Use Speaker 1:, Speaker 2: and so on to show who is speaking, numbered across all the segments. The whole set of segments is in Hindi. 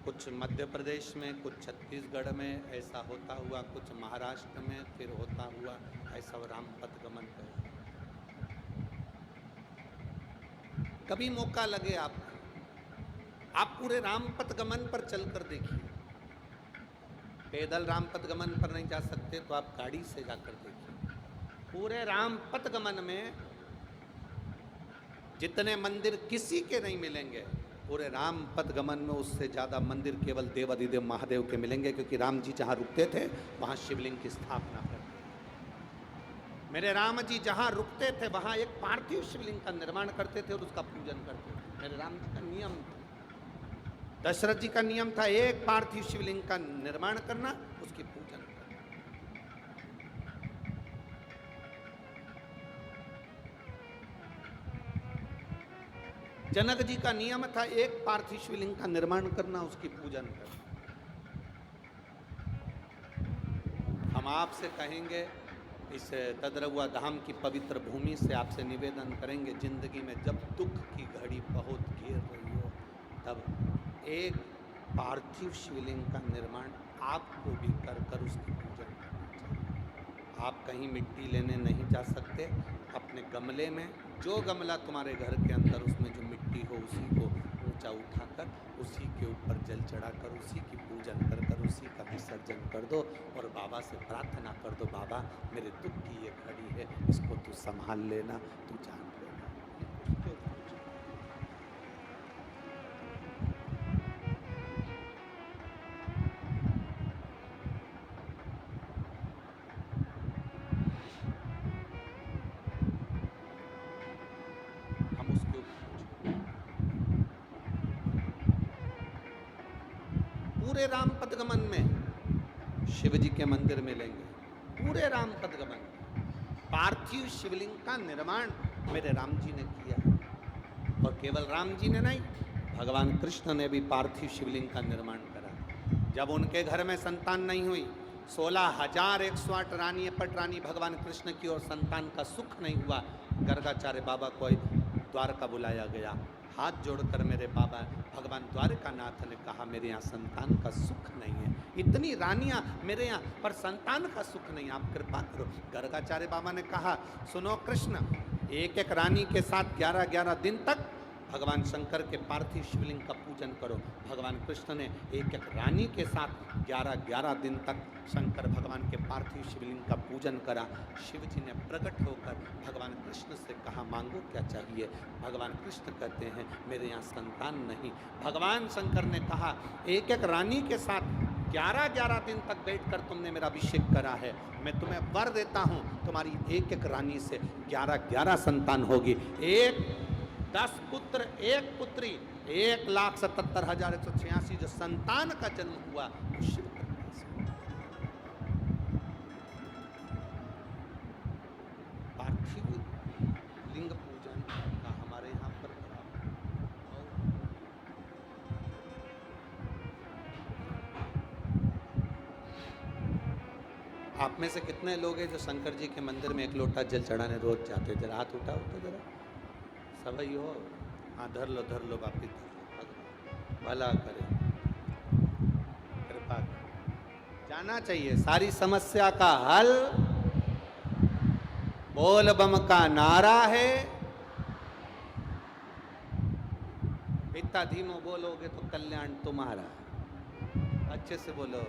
Speaker 1: कुछ मध्य प्रदेश में, कुछ छत्तीसगढ़ में ऐसा होता हुआ, कुछ महाराष्ट्र में, फिर होता हुआ ऐसा राम पथ गमन पे। कभी मौका लगे आपको, आप पूरे राम पथ गमन पर चलकर देखिए। पैदल राम पथ गमन पर नहीं जा सकते तो आप गाड़ी से जाकर देखिए। पूरे राम पथ गमन में जितने मंदिर किसी के नहीं मिलेंगे, पूरे राम पथ गमन में उससे ज़्यादा मंदिर केवल देवाधिदेव महादेव के मिलेंगे, क्योंकि राम जी जहाँ रुकते थे वहाँ शिवलिंग की स्थापना करते थे। मेरे राम जी जहाँ रुकते थे वहाँ एक पार्थिव शिवलिंग का निर्माण करते थे और उसका पूजन करते थे। मेरे राम जी का नियम था, दशरथ जी का नियम था, एक पार्थिव शिवलिंग का निर्माण करना, उसकी पूजन करना। जनक जी का नियम था, एक पार्थिव शिवलिंग का निर्माण करना, उसकी पूजन करना। हम आपसे कहेंगे, इस तद्रवा धाम की पवित्र भूमि से आपसे निवेदन करेंगे, जिंदगी में जब दुख की घड़ी बहुत घेर रही हो, तब एक पार्थिव शिवलिंग का निर्माण आपको भी कर उसकी पूजन करना चाहिए। आप कहीं मिट्टी लेने नहीं जा सकते, अपने गमले में, जो गमला तुम्हारे घर के अंदर उसमें जो मिट्टी हो उसी को ऊंचा उठाकर उसी के ऊपर जल चढ़ाकर उसी की पूजन कर उसी का विसर्जन कर दो और बाबा से प्रार्थना कर दो, बाबा मेरे दुख की ये घड़ी है, इसको तू संभाल लेना, तू जान लेना। हम उसके पूरे राम पथगमन में शिव जी के मंदिर मिलेंगे। पूरे राम पथगमन में पार्थिव शिवलिंग का निर्माण मेरे राम जी ने किया, और केवल राम जी ने नहीं, भगवान कृष्ण ने भी पार्थिव शिवलिंग का निर्माण करा। जब उनके घर में संतान नहीं हुई, 16,108 रानी पट रानी भगवान कृष्ण की, और संतान का सुख नहीं हुआ, गर्गाचार्य बाबा को द्वारका बुलाया गया। हाथ जोड़कर मेरे बाबा भगवान द्वारकानाथ ने कहा, मेरे यहाँ संतान का सुख नहीं है, इतनी रानियां मेरे यहाँ पर संतान का सुख नहीं, आप कृपा करो। गर्गाचार्य बाबा ने कहा, सुनो कृष्ण, एक एक रानी के साथ 11-11 दिन तक भगवान शंकर के पार्थिव शिवलिंग का पूजन करो। भगवान कृष्ण ने एक एक रानी के साथ 11-11 दिन तक शंकर भगवान के पार्थिव शिवलिंग का पूजन करा। शिव जी ने प्रकट होकर भगवान कृष्ण से कहा, मांगो क्या चाहिए। भगवान कृष्ण कहते हैं, मेरे यहाँ संतान नहीं। भगवान शंकर ने कहा, एक एक रानी के साथ 11-11 दिन तक बैठकर तुमने मेरा अभिषेक करा है, मैं तुम्हें वर देता हूँ, तुम्हारी एक एक रानी से 11-11 संतान होगी। 10 पुत्र 1 पुत्री, 1,77,186 जो संतान का जन्म हुआ वो शिव कृपा से। पार्थिव लिंग पूजन का हमारे यहाँ पर आप में से कितने लोग हैं जो शंकर जी के मंदिर में 1 लोटा जल चढ़ाने रोज जाते हैं? जरा हाथ उठाओ तो जरा, सभी हो। हाँ, धर लो बापी, धर लो, भला करे, कृपा करे। जाना चाहिए, सारी समस्या का हल बोल बम का नारा है। इतना धीमो बोलोगे तो कल्याण तुम्हारा। अच्छे से बोलो,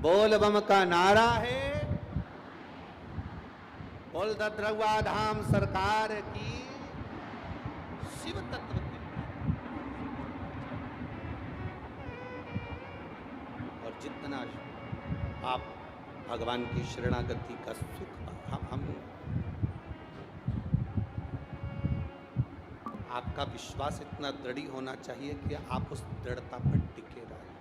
Speaker 1: बोल बम का नारा है, बोल तद्रवा धाम सरकार की, शिव तत्व की। और जितना आप भगवान की शरणागति का सुख, हम आपका विश्वास इतना दृढ़ होना चाहिए कि आप उस दृढ़ता पर टिके रहे।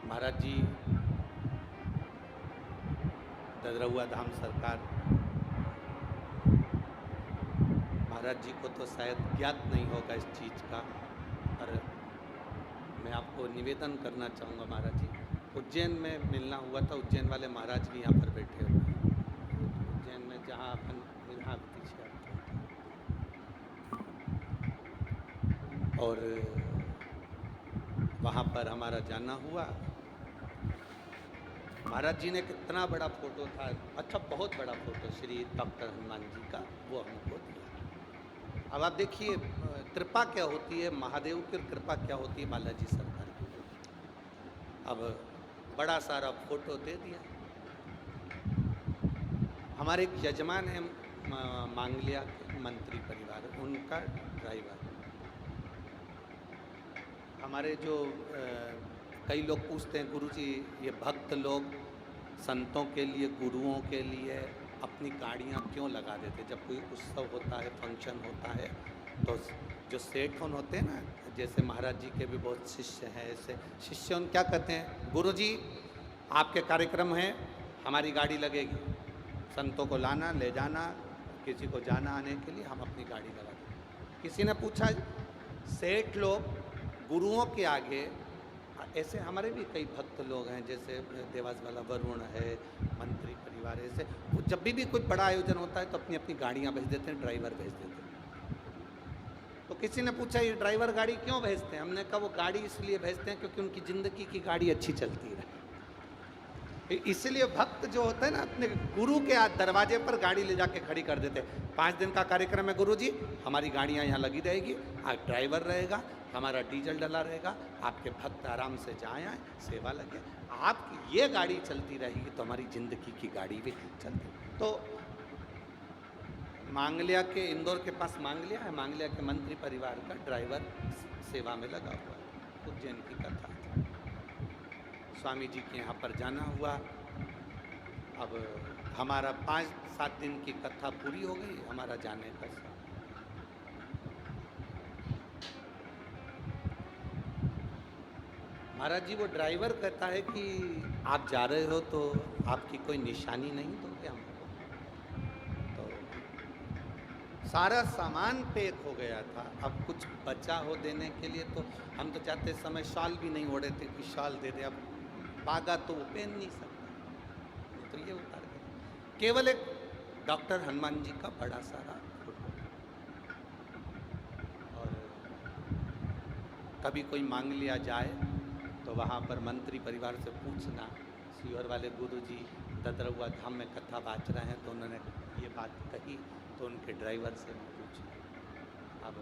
Speaker 1: महाराज जी, तद्रवा धाम सरकार, महाराज जी को तो शायद ज्ञात नहीं होगा इस चीज़ का, पर मैं आपको निवेदन करना चाहूँगा। महाराज जी, उज्जैन में मिलना हुआ था, उज्जैन वाले महाराज भी यहाँ पर बैठे हुए हैं। उज्जैन में जहाँ अपन यहाँ पीछे, और वहाँ पर हमारा जाना हुआ। महाराज जी ने कितना बड़ा फोटो था, अच्छा बहुत बड़ा फोटो श्री डॉक्टर हनुमान जी का, वो हमको दिया। अब आप देखिए कृपा क्या होती है, महादेव की कृपा क्या होती है बालाजी सरकार की। अब बड़ा सारा फोटो दे दिया। हमारे एक यजमान है मांगलिया के मंत्री परिवार, उनका ड्राइवर। हमारे जो कई लोग पूछते हैं गुरुजी ये भक्त लोग संतों के लिए, गुरुओं के लिए अपनी गाड़ियाँ क्यों लगा देते, जब कोई उत्सव होता है, फंक्शन होता है, तो जो सेठ होते हैं ना, जैसे महाराज जी के भी बहुत शिष्य हैं, ऐसे शिष्य उन क्या कहते हैं, गुरुजी आपके कार्यक्रम हैं, हमारी गाड़ी लगेगी, संतों को लाना ले जाना, किसी को जाना आने के लिए हम अपनी गाड़ी लगा दें। किसी ने पूछा सेठ लोग गुरुओं के आगे, ऐसे हमारे भी कई भक्त लोग हैं, जैसे देवास वाला वरुण है, मंत्री परिवार, ऐसे वो जब भी कोई बड़ा आयोजन होता है तो अपनी अपनी गाड़ियाँ भेज देते हैं, ड्राइवर भेज देते हैं। तो किसी ने पूछा ये ड्राइवर गाड़ी क्यों भेजते हैं, हमने कहा वो गाड़ी इसलिए भेजते हैं क्योंकि उनकी ज़िंदगी की गाड़ी अच्छी चलती रहे। इसलिए भक्त जो होते हैं ना, अपने गुरु के दरवाजे पर गाड़ी ले जाके खड़ी कर देते हैं। 5 दिन का कार्यक्रम है गुरुजी, हमारी गाड़ियाँ यहाँ लगी रहेगी, ड्राइवर रहेगा, हमारा डीजल डला रहेगा, आपके भक्त आराम से जाएँ आए, सेवा लगे, आपकी ये गाड़ी चलती रहेगी तो हमारी ज़िंदगी की गाड़ी भी चलती। तो मांगलिया के, इंदौर के पास मांगलिया है, मांगलिया के मंत्री परिवार का ड्राइवर सेवा में लगा हुआ है। उज्जैन की कथा थी, स्वामी जी के यहाँ पर जाना हुआ। अब हमारा 5-7 दिन की कथा पूरी हो गई, हमारा जाने का समय। महाराज जी वो ड्राइवर कहता है कि आप जा रहे हो तो आपकी कोई निशानी नहीं दोगे हमको? तो सारा सामान पैक हो गया था, अब कुछ बचा हो देने के लिए, तो हम तो जाते समय शॉल भी नहीं ओढ़े थे कि शॉल दे दे, अब पागा तो वो पहन नहीं सकता, तो ये उतार के केवल एक डॉक्टर हनुमान जी का बड़ा सारा फोटो। और कभी कोई मांग लिया जाए तो वहाँ पर मंत्री परिवार से पूछना, सीवर वाले गुरुजी ददरुआ धाम में कथा बाँच रहे हैं तो उन्होंने ये बात कही, तो उनके ड्राइवर से पूछा। अब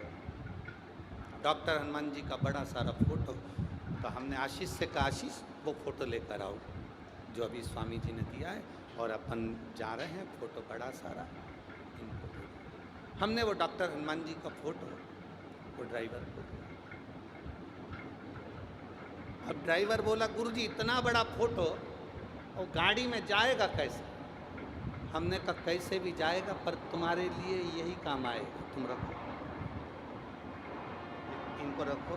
Speaker 1: डॉक्टर हनुमान जी का बड़ा सारा फोटो, तो हमने आशीष से कहा आशीष वो फ़ोटो लेकर आओ जो अभी स्वामी जी ने दिया है, और अपन जा रहे हैं, फ़ोटो बड़ा सारा इनको दे। हमने वो डॉक्टर हनुमान जी का फ़ोटो वो ड्राइवर को दिया। अब ड्राइवर बोला गुरुजी इतना बड़ा फ़ोटो और गाड़ी में जाएगा कैसे? हमने कहा कैसे भी जाएगा, पर तुम्हारे लिए यही काम आएगा, तुम रखो, इनको रखो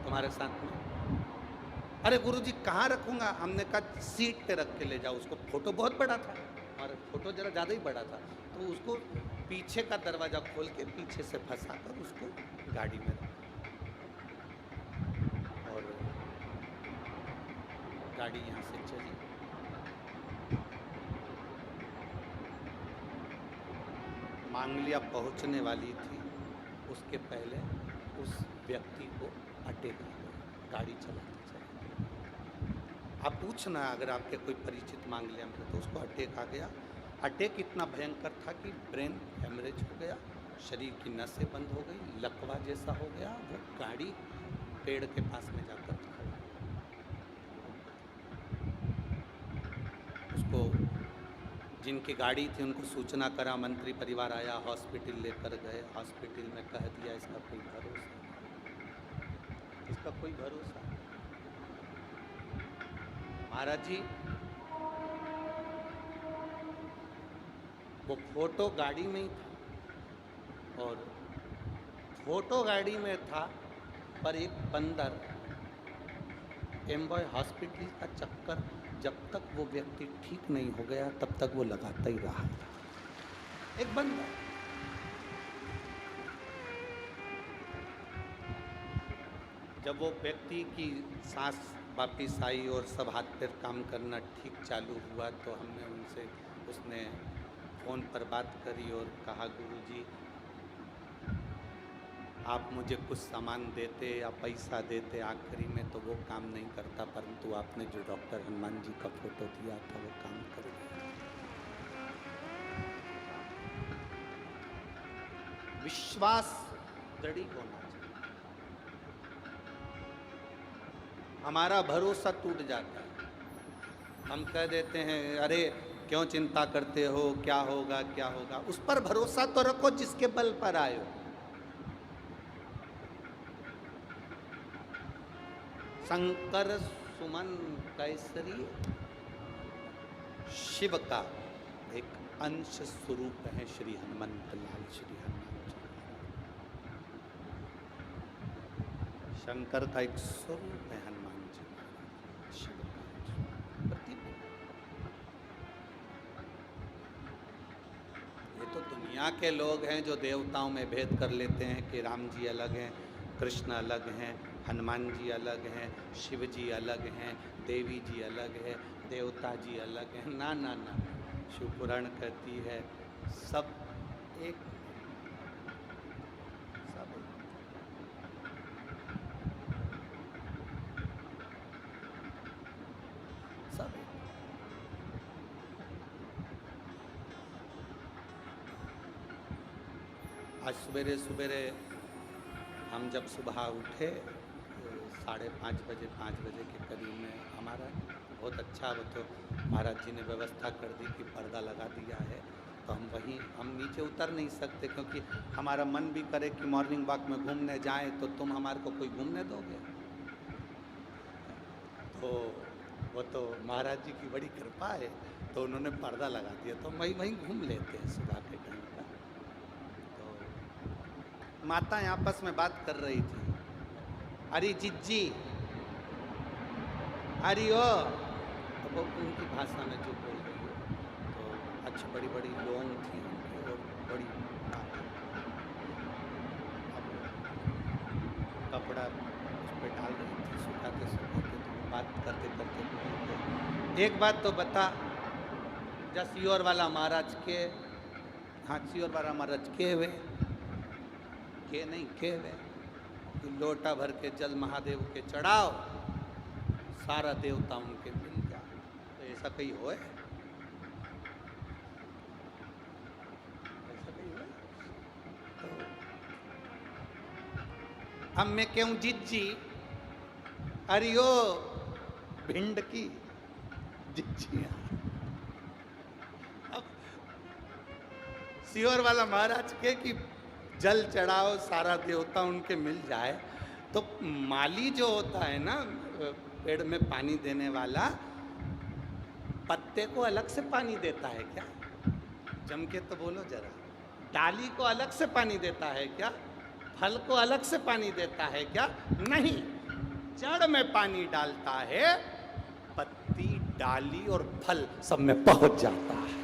Speaker 1: तुम्हारे साथ में। अरे गुरुजी कहाँ रखूँगा? हमने कहा सीट पे रख के ले जाओ उसको। फ़ोटो बहुत बड़ा था और फ़ोटो ज़रा ज़्यादा ही बड़ा था, तो उसको पीछे का दरवाज़ा खोल के पीछे से फंसा कर उसको गाड़ी में रखा और गाड़ी यहाँ से चली। मांगलिया पहुँचने वाली थी, उसके पहले उस व्यक्ति को अटैक आ गया, गाड़ी चलाते चलाते। आप पूछना अगर आपके कोई परिचित मांगलिया में तो उसको अटैक आ गया। अटैक इतना भयंकर था कि ब्रेन हेमरेज हो गया, शरीर की नसें बंद हो गई, लकवा जैसा हो गया, वो गाड़ी पेड़ के पास में जाकर खड़ी। उसको जिनकी गाड़ी थी उनको सूचना करा, मंत्री परिवार आया, हॉस्पिटल लेकर गए। हॉस्पिटल में कह दिया इसका कोई भरोसा नहीं, इसका कोई भरोसा नहीं। महाराज जी वो फोटो गाड़ी में ही था और फोटो गाड़ी में था, पर एक बंदर एम्बॉय हॉस्पिटल का चक्कर जब तक वो व्यक्ति ठीक नहीं हो गया तब तक वो लगाता ही रहा था। एक बंदर, जब वो व्यक्ति की सांस वापिस आई और सब हाथ पैर काम करना ठीक चालू हुआ तो हमने उनसे, उसने फ़ोन पर बात करी और कहा गुरुजी आप मुझे कुछ सामान देते या पैसा देते आखिरी में तो वो काम नहीं करता, परंतु आपने जो डॉक्टर हनुमान जी का फोटो दिया था वो काम कर गया। विश्वास दृढ़ होना चाहिए। हमारा भरोसा टूट जाता है, हम कह देते हैं अरे क्यों चिंता करते हो, क्या होगा क्या होगा। उस पर भरोसा तो रखो जिसके बल पर आए हो। शंकर सुमन कैसरी शिव का एक अंश स्वरूप है श्री हनुमंत लाल, श्री हनुमान जी। शंकर का एक स्वरूप है हनुमान जी, शिव का प्रतिबिंब। ये तो दुनिया के लोग हैं जो देवताओं में भेद कर लेते हैं कि राम जी अलग हैं, कृष्ण अलग हैं, हनुमान जी अलग हैं, शिव जी अलग हैं, देवी जी अलग है, देवता जी अलग हैं। ना ना ना, शिव पुराण कहती है सब एक, सब एक। सब एक। आज सवेरे सवेरे हम जब सुबह उठे 5:30 बजे, 5 बजे के करीब में, हमारा बहुत अच्छा, वो तो महाराज जी ने व्यवस्था कर दी कि पर्दा लगा दिया है, तो हम नीचे उतर नहीं सकते, क्योंकि हमारा मन भी करे कि मॉर्निंग वॉक में घूमने जाएं तो तुम हमारे को कोई घूमने दोगे। तो वो तो महाराज जी की बड़ी कृपा है, तो उन्होंने पर्दा लगा दिया, तो वहीं घूम लेते हैं सुबह के टाइम पर। तो माताएं आपस में बात कर रही थी, अरे जिज्जी, अरे ओ, तो वो उनकी भाषा में जो बोल रही हो, तो अच्छी बड़ी बड़ी लोंग थी उनकी और बड़ी कपड़ा उस पर डाल रही थी, सुखाते सुखाते, तो बात करते करते एक बात तो बता, जसियोर वाला महाराज के, हाँ सियोर वाला महाराज के वे के नहीं के वे, लोटा भर के जल महादेव के चढ़ाओ, सारा देवता उनके मिल गया। तो ऐसा कहीं होए, ऐसा कहीं होए? तो अब मैं कहूं जिज्जी, अरियो भिंड की जिज्जी, अब सियोर वाला महाराज के कि जल चढ़ाओ, सारा देवता उनके मिल जाए, तो माली जो होता है ना पेड़ में पानी देने वाला, पत्ते को अलग से पानी देता है क्या? जम के तो बोलो जरा। डाली को अलग से पानी देता है क्या? फल को अलग से पानी देता है क्या? नहीं, जड़ में पानी डालता है, पत्ती, डाली और फल सब में पहुंच जाता है।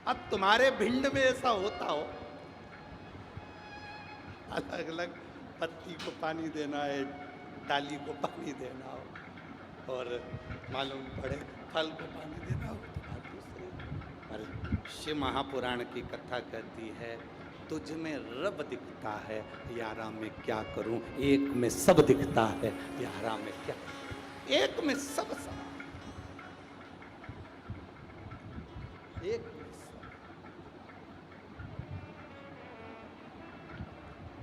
Speaker 1: अब तुम्हारे भिंड में ऐसा होता हो, अलग अलग पत्ती को पानी देना है, डाली को पानी देना हो, और मालूम पड़े फल को पानी देना हो, तो बात दूसरी। पर शिव महापुराण की कथा कहती है, तुझ में रब दिखता है यारा मैं क्या करूं, एक में सब दिखता है यारा मैं क्या, एक में सब समा, एक में सब।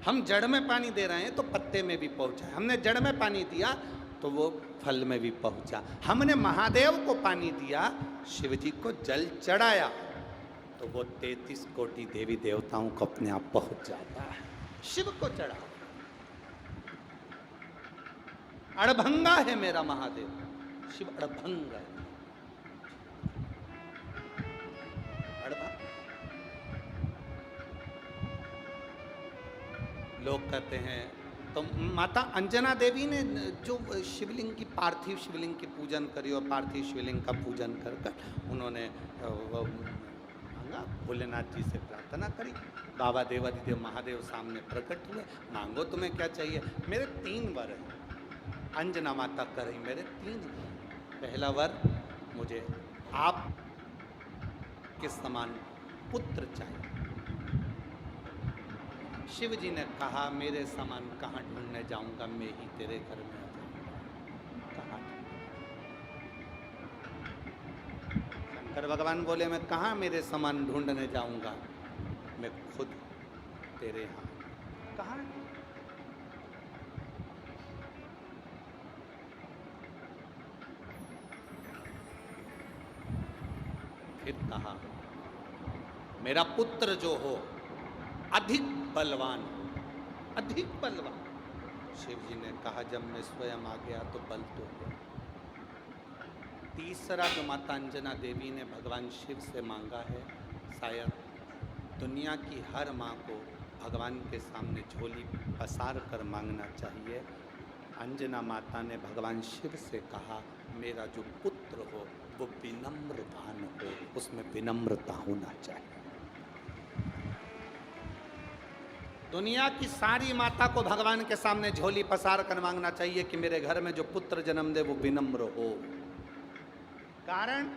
Speaker 1: हम जड़ में पानी दे रहे हैं तो पत्ते में भी पहुंचा, हमने जड़ में पानी दिया तो वो फल में भी पहुंचा, हमने महादेव को पानी दिया, शिव जी को जल चढ़ाया, तो वो 33 कोटि देवी देवताओं को अपने आप पहुंच जाता है। शिव को चढ़ा, अड़भंगा है मेरा महादेव, शिव अड़भंग है, अड़भंग। लोग कहते हैं, तो माता अंजना देवी ने जो शिवलिंग की, पार्थिव शिवलिंग की पूजन करी, और पार्थिव शिवलिंग का पूजन कर कर उन्होंने मांगा, भोलेनाथ जी से प्रार्थना करी, बाबा देवादिदेव महादेव सामने प्रकट हुए, मांगो तुम्हें क्या चाहिए। मेरे 3 वर हैं, अंजना माता कर रही, मेरे 3 वर। पहला वर, मुझे आप के समान पुत्र चाहिए, शिव जी ने कहा मेरे समान कहाँ ढूंढने जाऊंगा, मैं ही तेरे घर में आ जाऊंगा। कहाँ? शंकर भगवान बोले मैं कहाँ मेरे समान ढूंढने जाऊंगा, मैं खुद तेरे यहाँ। कहाँ? फिर कहा मेरा पुत्र जो हो अधिक बलवान, अधिक बलवान। शिव जी ने कहा जब मैं स्वयं आ गया तो बल तो हो। तीसरा जो माता अंजना देवी ने भगवान शिव से मांगा है, शायद दुनिया की हर माँ को भगवान के सामने झोली पसार कर मांगना चाहिए। अंजना माता ने भगवान शिव से कहा मेरा जो पुत्र हो वो विनम्रवान हो, उसमें विनम्रता होना चाहिए। दुनिया की सारी माता को भगवान के सामने झोली पसार कर मांगना चाहिए कि मेरे घर में जो पुत्र जन्म दे वो विनम्र हो। कारण